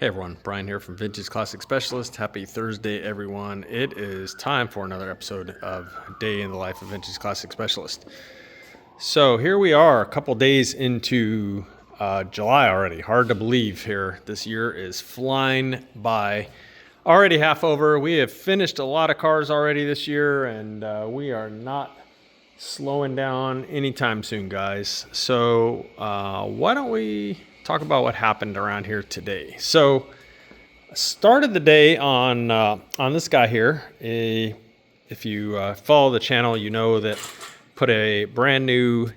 Hey everyone, Brian here from Vintage Classic Specialist. Happy Thursday, everyone. It is time for another episode of Day in the Life of Vintage Classic Specialist. So here we are, a couple days into July already. Hard to believe here. This year is flying by. Already half over. We have finished a lot of cars already this year, and we are not slowing down anytime soon, guys. So why don't we talk about what happened around here today? So I started the day on this guy here. If you follow the channel, you know that put a brand new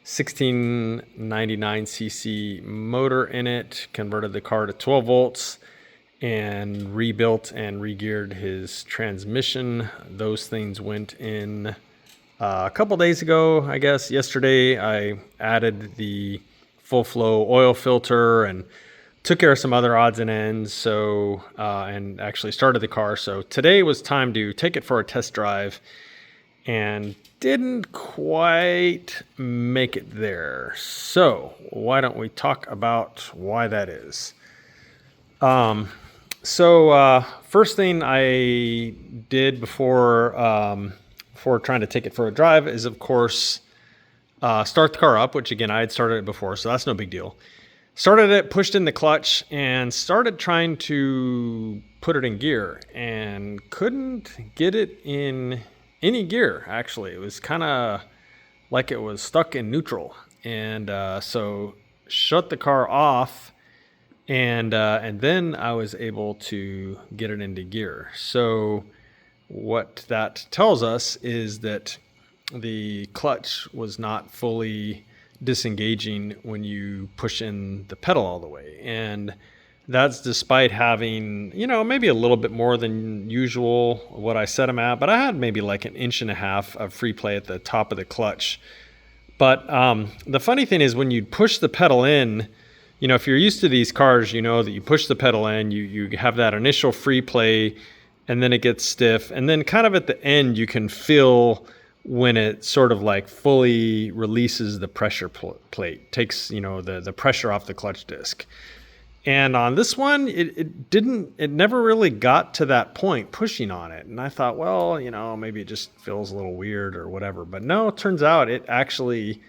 1699cc motor in it, converted the car to 12 volts, and rebuilt and regeared his transmission. Those things went in a couple days ago, I guess. Yesterday, I added the full flow oil filter and took care of some other odds and ends. So, and actually started the car. So today was time to take it for a test drive, and didn't quite make it there. So why don't we talk about why that is? First thing I did before trying to take it for a drive is, of course, start the car up, which again, I had started it before, so that's no big deal. Started it, pushed in the clutch, and started trying to put it in gear, and couldn't get it in any gear, actually. It was kind of like it was stuck in neutral. And so shut the car off, and then I was able to get it into gear. So what that tells us is that the clutch was not fully disengaging when you push in the pedal all the way. And that's despite having, maybe a little bit more than usual what I set them at, but I had maybe like 1.5 inches of free play at the top of the clutch. But the funny thing is, when you push the pedal in, if you're used to these cars, you know that you push the pedal in, you have that initial free play, and then it gets stiff. And then kind of at the end, you can feel when it sort of like fully releases the pressure plate, takes, the pressure off the clutch disc. And on this one, it never really got to that point pushing on it. And I thought, well, maybe it just feels a little weird or whatever. But no, it turns out it actually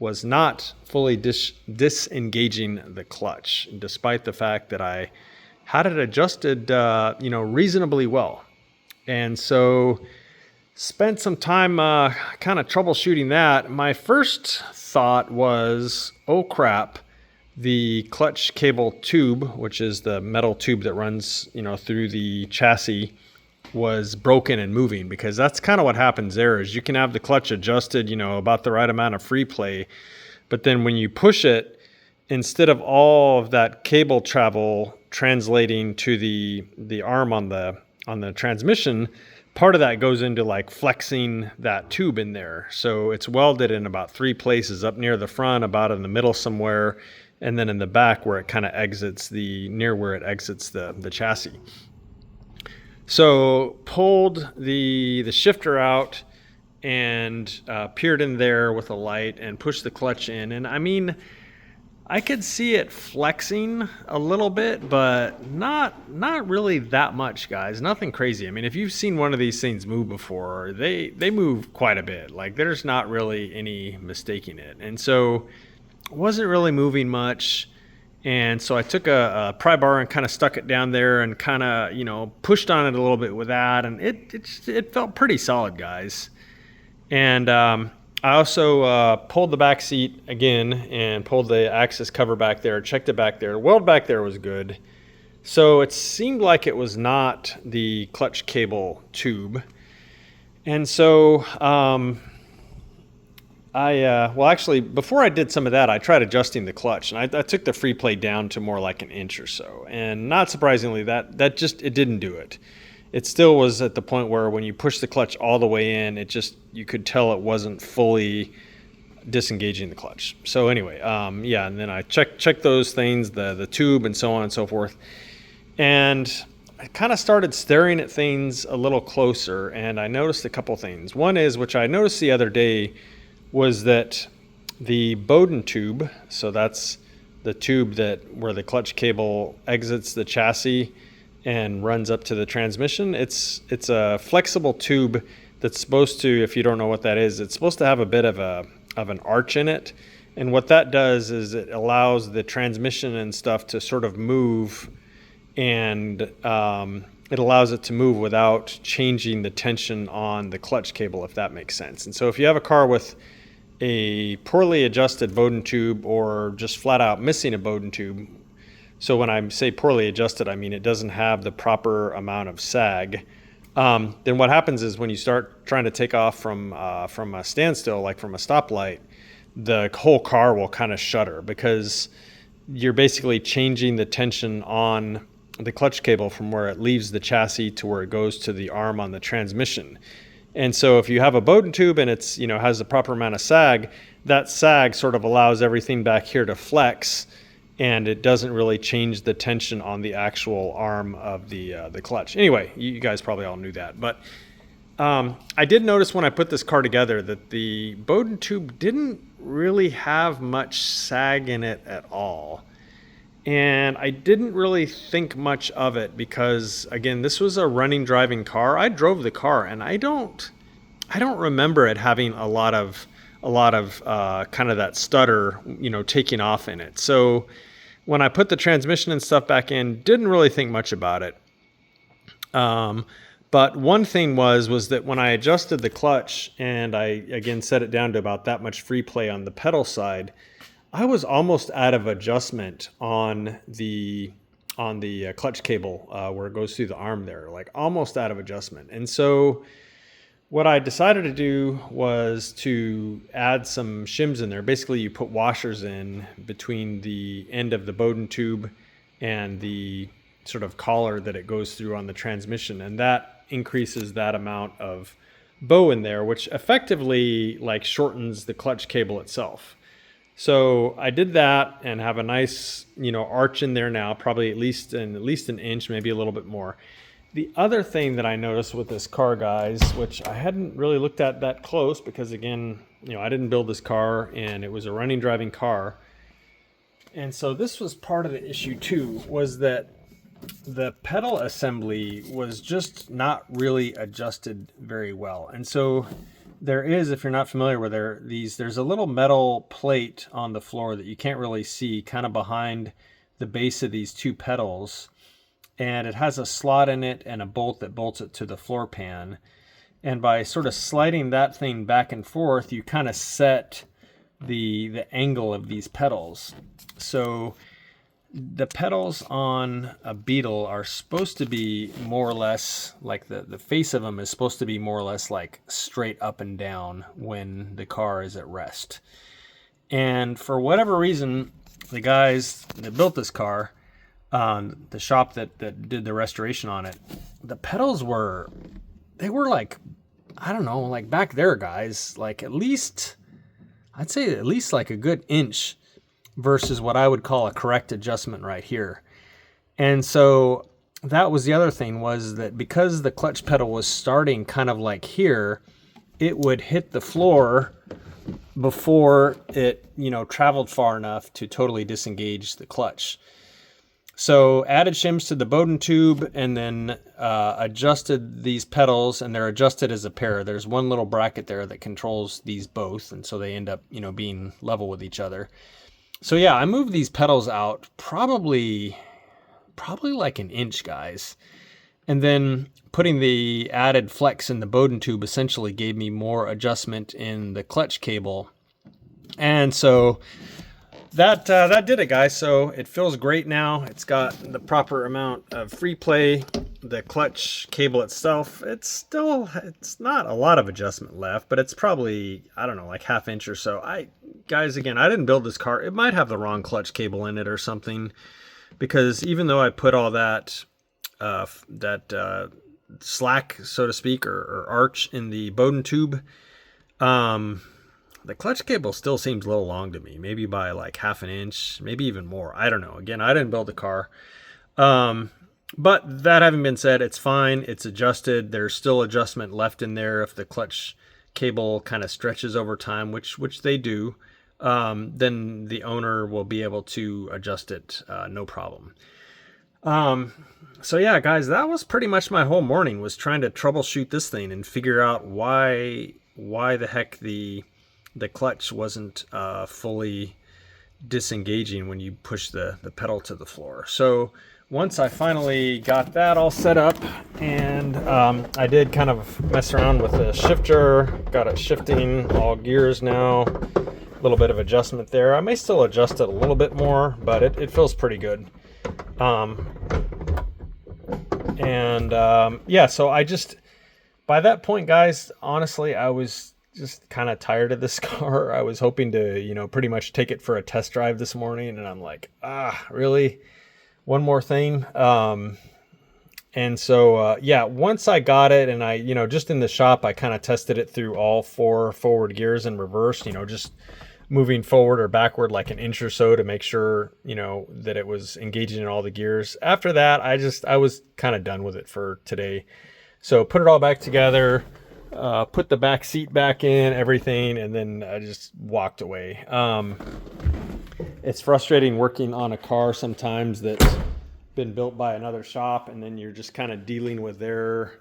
was not fully disengaging the clutch, despite the fact that I had it adjusted, reasonably well. And so spent some time kind of troubleshooting that. My first thought was, oh crap, the clutch cable tube, which is the metal tube that runs, through the chassis, was broken and moving, because that's kind of what happens there. Is you can have the clutch adjusted, about the right amount of free play, but then when you push it, instead of all of that cable travel translating to the arm on the transmission, part of that goes into like flexing that tube in there. So it's welded in about 3 places, up near the front, about in the middle somewhere, and then in the back where it kind of exits near where it exits the chassis. So pulled the shifter out and peered in there with a light and pushed the clutch in. And I mean, I could see it flexing a little bit, but not really that much, guys. Nothing crazy. I mean, if you've seen one of these things move before, they move quite a bit. Like, there's not really any mistaking it. And so wasn't really moving much. And so I took a pry bar and kind of stuck it down there and kind of, pushed on it a little bit with that. And it felt pretty solid, guys. And I also pulled the back seat again and pulled the access cover back there, checked it back there. The weld back there was good. So it seemed like it was not the clutch cable tube. And so actually, before I did some of that, I tried adjusting the clutch, and I took the free play down to more like 1 inch or so. And not surprisingly, that just, it didn't do it. It still was at the point where when you push the clutch all the way in, you could tell it wasn't fully disengaging the clutch. So anyway, and then I checked those things, the tube and so on and so forth. And I kind of started staring at things a little closer, and I noticed a couple things. One is, which I noticed the other day, was that the Bowden tube, so that's the tube where the clutch cable exits the chassis and runs up to the transmission. It's a flexible tube that's supposed to, if you don't know what that is, it's supposed to have a bit of an arch in it. And what that does is it allows the transmission and stuff to sort of move, and it allows it to move without changing the tension on the clutch cable, if that makes sense. And so if you have a car with a poorly adjusted Bowden tube, or just flat out missing a Bowden tube, so when I say poorly adjusted, I mean it doesn't have the proper amount of sag, then what happens is when you start trying to take off from a standstill, like from a stoplight, the whole car will kind of shudder, because you're basically changing the tension on the clutch cable from where it leaves the chassis to where it goes to the arm on the transmission. And so if you have a Bowden tube and it's, has the proper amount of sag, that sag sort of allows everything back here to flex, and it doesn't really change the tension on the actual arm of the clutch. Anyway, you guys probably all knew that. But I did notice when I put this car together that the Bowden tube didn't really have much sag in it at all. And I didn't really think much of it because, again, this was a running, driving car. I drove the car, and I don't remember it having a lot of kind of that stutter, taking off in it. So when I put the transmission and stuff back in, didn't really think much about it. But one thing was that when I adjusted the clutch and I, again, set it down to about that much free play on the pedal side, I was almost out of adjustment on the clutch cable where it goes through the arm there, like almost out of adjustment. And so what I decided to do was to add some shims in there. Basically, you put washers in between the end of the Bowden tube and the sort of collar that it goes through on the transmission, and that increases that amount of bow in there, which effectively like shortens the clutch cable itself. So I did that and have a nice, arch in there now, probably at least an inch, maybe a little bit more. The other thing that I noticed with this car, guys, which I hadn't really looked at that close because, again, I didn't build this car and it was a running, driving car. And so this was part of the issue too, was that the pedal assembly was just not really adjusted very well. And so there is, if you're not familiar with there's a little metal plate on the floor that you can't really see, kind of behind the base of these two pedals. And it has a slot in it and a bolt that bolts it to the floor pan. And by sort of sliding that thing back and forth, you kind of set the angle of these pedals. So the pedals on a Beetle are supposed to be more or less like the face of them is supposed to be more or less like straight up and down when the car is at rest. And for whatever reason, the guys that built this car, the shop that did the restoration on it, the pedals were like, I don't know, like back there, guys, like I'd say at least like a good inch versus what I would call a correct adjustment right here. And so that was the other thing, was that because the clutch pedal was starting kind of like here, it would hit the floor before it, traveled far enough to totally disengage the clutch. So added shims to the Bowden tube and then adjusted these pedals, and they're adjusted as a pair. There's one little bracket there that controls these both, and so they end up, being level with each other. So yeah, I moved these pedals out probably like an inch, guys. And then putting the added flex in the Bowden tube essentially gave me more adjustment in the clutch cable. And so that did it, guys. So it feels great now. It's got the proper amount of free play. The clutch cable itself, it's not a lot of adjustment left, but it's probably, I don't know, like half inch or so. Guys, again, I didn't build this car. It might have the wrong clutch cable in it or something, because even though I put all that slack, so to speak, or arch in the Bowden tube, the clutch cable still seems a little long to me, maybe by like half an inch, maybe even more. I don't know. Again, I didn't build the car. But that having been said, it's fine. It's adjusted. There's still adjustment left in there if the clutch cable kind of stretches over time, which they do. then the owner will be able to adjust it, no problem. So yeah, guys, that was pretty much my whole morning, was trying to troubleshoot this thing and figure out why the heck the clutch wasn't fully disengaging when you push the pedal to the floor. So once I finally got that all set up, and I did kind of mess around with the shifter, got it shifting all gears now, a little bit of adjustment there. I may still adjust it a little bit more, but it feels pretty good. Yeah, so I just, by that point, guys, honestly, I was just kind of tired of this car. I was hoping to, you know, pretty much take it for a test drive this morning, and I'm like, really? One more thing? And so, yeah, once I got it, and I, you know, just in the shop, I kind of tested it through all 4 forward gears in reverse, you know, just moving forward or backward like an inch or so to make sure, you know, that it was engaging in all the gears. After that, I was kind of done with it for today. So put it all back together, put the back seat back in, everything, and then I just walked away. It's frustrating working on a car sometimes that's been built by another shop, and then you're just kind of dealing with their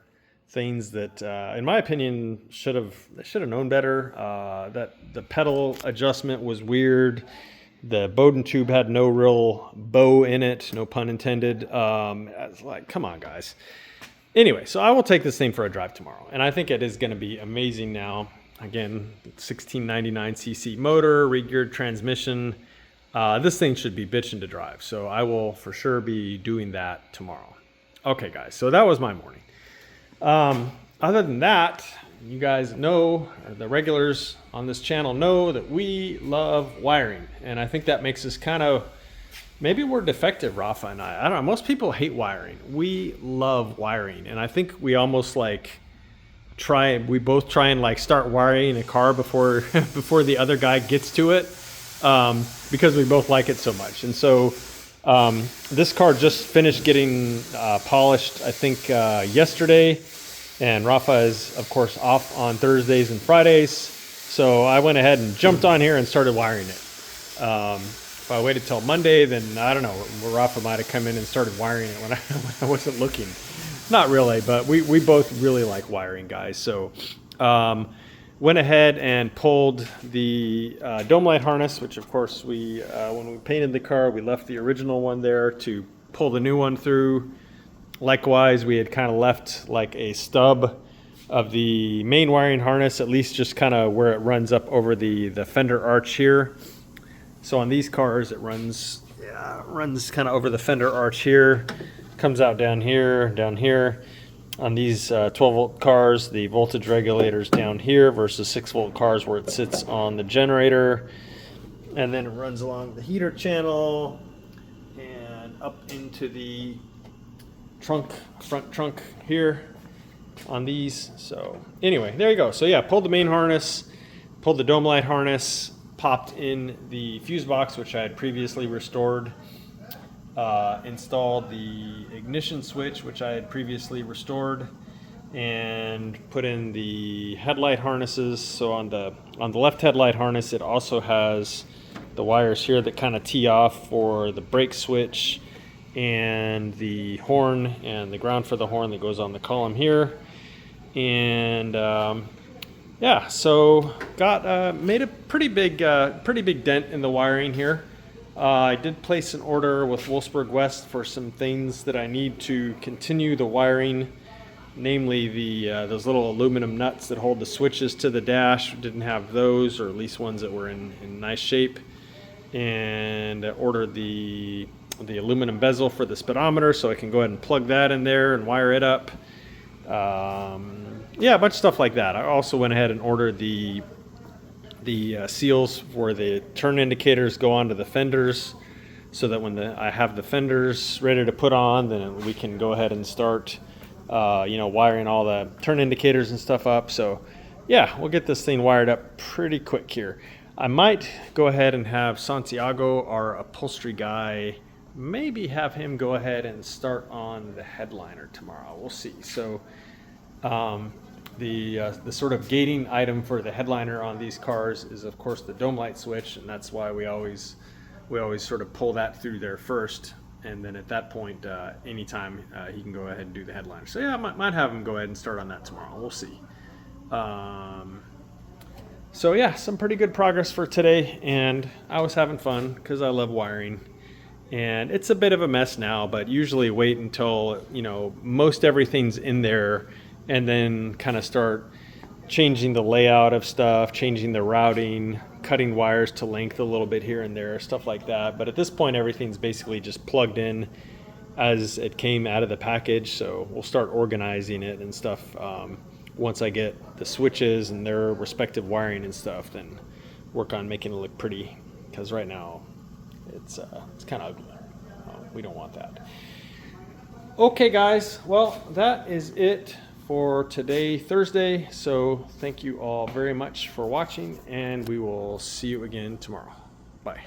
things that, in my opinion, they should have known better. That the pedal adjustment was weird. The Bowden tube had no real bow in it, no pun intended. I was like, come on, guys. Anyway, so I will take this thing for a drive tomorrow, and I think it is going to be amazing now. Again, 1699cc motor, re-geared transmission. This thing should be bitching to drive, so I will for sure be doing that tomorrow. Okay, guys, so that was my morning. Other than that, you guys know, or the regulars on this channel know, that we love wiring, and I think that makes us kind of, maybe we're defective, Rafa and I don't know, most people hate wiring. We love wiring, and I think we almost like we both try and like start wiring a car before before the other guy gets to it, because we both like it so much. And so this car just finished getting polished, I think, yesterday, and Rafa is, of course, off on Thursdays and Fridays, so I went ahead and jumped on here and started wiring it. If I waited till Monday, then I don't know, Rafa might have come in and started wiring it when I wasn't looking. Not really, but we both really like wiring, guys. So went ahead and pulled the dome light harness, which of course when we painted the car, we left the original one there to pull the new one through. Likewise, we had kind of left like a stub of the main wiring harness, at least just kind of where it runs up over the fender arch here. So on these cars, it runs kind of over the fender arch here, comes out down here. On these 12-volt cars, the voltage regulator's down here versus 6-volt cars where it sits on the generator. And then it runs along the heater channel and up into the front trunk here on these. So anyway, there you go. So yeah, pulled the main harness, pulled the dome light harness, popped in the fuse box, which I had previously restored, installed the ignition switch, which I had previously restored, and put in the headlight harnesses. So on the left headlight harness, it also has the wires here that kind of tee off for the brake switch and the horn, and the ground for the horn that goes on the column here. And yeah, so made a pretty big dent in the wiring here. I did place an order with Wolfsburg West for some things that I need to continue the wiring, namely those little aluminum nuts that hold the switches to the dash. Didn't have those, or at least ones that were in nice shape. And ordered the aluminum bezel for the speedometer, so I can go ahead and plug that in there and wire it up. Yeah, a bunch of stuff like that. I also went ahead and ordered the seals for the turn indicators go onto the fenders, so that when I have the fenders ready to put on, then we can go ahead and start wiring all the turn indicators and stuff up. So yeah, we'll get this thing wired up pretty quick here. I might go ahead and have Santiago, our upholstery guy, maybe have him go ahead and start on the headliner tomorrow. We'll see. So The sort of gating item for the headliner on these cars is of course the dome light switch, and that's why we always sort of pull that through there first, and then at that point, anytime he can go ahead and do the headliner. So yeah, I might have him go ahead and start on that tomorrow. We'll see. So yeah, some pretty good progress for today, and I was having fun because I love wiring. And it's a bit of a mess now, but usually wait until, you know, most everything's in there, and then kind of start changing the layout of stuff, changing the routing, cutting wires to length a little bit here and there, stuff like that. But at this point, everything's basically just plugged in as it came out of the package. So we'll start organizing it and stuff once I get the switches and their respective wiring and stuff, then work on making it look pretty, because right now it's kind of ugly. We don't want that. Okay guys, well, that is it for today, Thursday. So thank you all very much for watching, and we will see you again tomorrow. Bye.